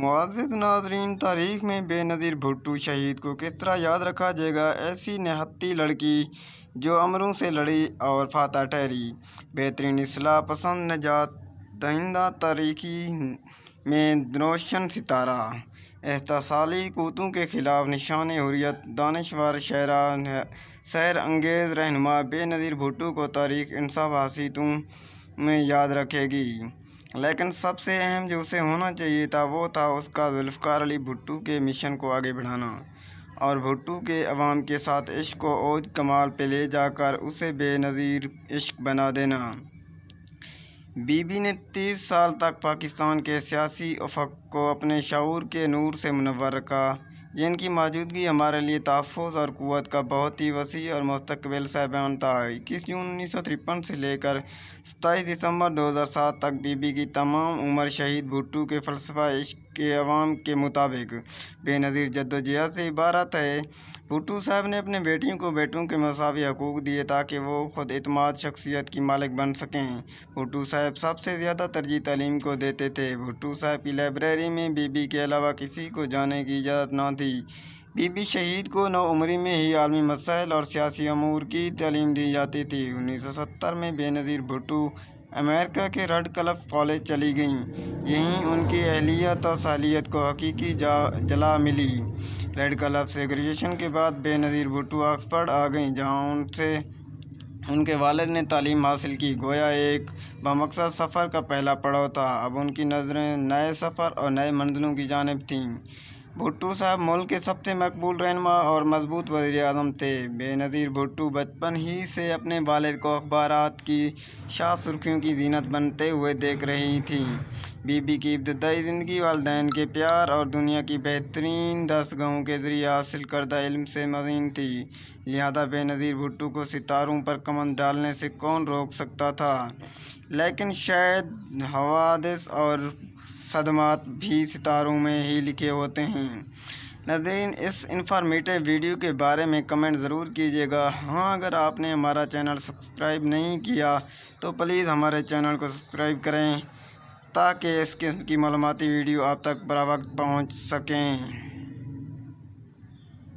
मुअज़्ज़िज़ नाज़रीन, तारीख़ में बेनज़ीर भुट्टो शहीद को किस तरह याद रखा जाएगा। ऐसी निहत्ती लड़की जो अमरों से लड़ी और फातह ठहरी, बेहतरीन इस्लाह पसंद निजात दहिंदा, तारीख़ी में रोशन सितारा, एहसासी क़ुव्वतों के ख़िलाफ़ निशान हुर्रियत, दानिशवर शायरा, सैर अंगेज़ रहनुमा, बेनज़ीर भुट्टो को तारीख़ इंसाफ़ हसीयतों में याद रखेगी। लेकिन सबसे अहम जो उसे होना चाहिए था वो था उसका ज़ुल्फ़िकार अली भुट्टो के मिशन को आगे बढ़ाना और भुट्टो के अवाम के साथ इश्क को औज कमाल पे ले जाकर उसे बेनज़ीर इश्क बना देना। बीबी ने 30 साल तक पाकिस्तान के सियासी उफ़क़ को अपने शऊर के नूर से मुनव्वर रखा, जिनकी मौजूदगी हमारे लिए तहफ़्फ़ुज़ और क़ुव्वत का बहुत ही वसी और मुस्तक़बिल से बयान था। 21 जून 1953 से लेकर 27 दिसंबर 2007 तक बीबी की तमाम उम्र शहीद भुट्टो के फ़लसफ़ा इश्क के अवाम के मुताबिक बेनज़ीर जद्दोजहद से इबारत है। भुट्टो साहब ने अपने बेटियों को बेटों के मसावी हकूक़ दिए ताकि वो खुद एतमाद शख्सियत की मालिक बन सकें। भुट्टो साहब सबसे ज़्यादा तरजीह तालीम को देते थे। भुट्टो साहब की लाइब्रेरी में बीबी के अलावा किसी को जाने की इजाज़त न थी। बीबी शहीद को नौउम्री में ही आलमी मसाइल और सियासी अमूर की तालीम दी जाती थी। 1970 में बेनज़ीर भुट्टो अमेरिका के रेडक्लिफ कॉलेज चली गईं। यहीं उनकी अहलियत और सालियत को हकीकी जला मिली। रेडक्लिफ से ग्रेजुएशन के बाद बेनज़ीर भुट्टो ऑक्सफोर्ड आ गईं, जहाँ उनसे उनके वालिद ने तालीम हासिल की। गोया एक बामकसद सफ़र का पहला पड़ाव था। अब उनकी नज़रें नए सफ़र और नए मंजिलों की जानिब थीं। भुट्टो साहब मुल्क के सबसे मकबूल रहनुमा और मजबूत वज़ीर-ए-आज़म थे। बेनज़ीर भुट्टो बचपन ही से अपने वालिद को अखबारात की शाह सुर्ख़ियों की ज़ीनत बनते हुए देख रही थीं। बीबी की इब्तदाई ज़िंदगी वालिदैन के प्यार और दुनिया की बेहतरीन दस्तगाहों के ज़रिए हासिल करदा इल्म से मज़ीन थी। लिहाजा बेनज़ीर भुट्टो को सितारों पर कमंद डालने से कौन रोक सकता था। लेकिन शायद हवादिस और सदमात भी सितारों में ही लिखे होते हैं। नाज़रीन, इस इन्फॉर्मेटिव वीडियो के बारे में कमेंट ज़रूर कीजिएगा। हाँ, अगर आपने हमारा चैनल सब्सक्राइब नहीं किया तो प्लीज़ हमारे चैनल को सब्सक्राइब करें ताकि इस किस्म की मालूमाती वीडियो आप तक बर वक्त पहुँच सकें।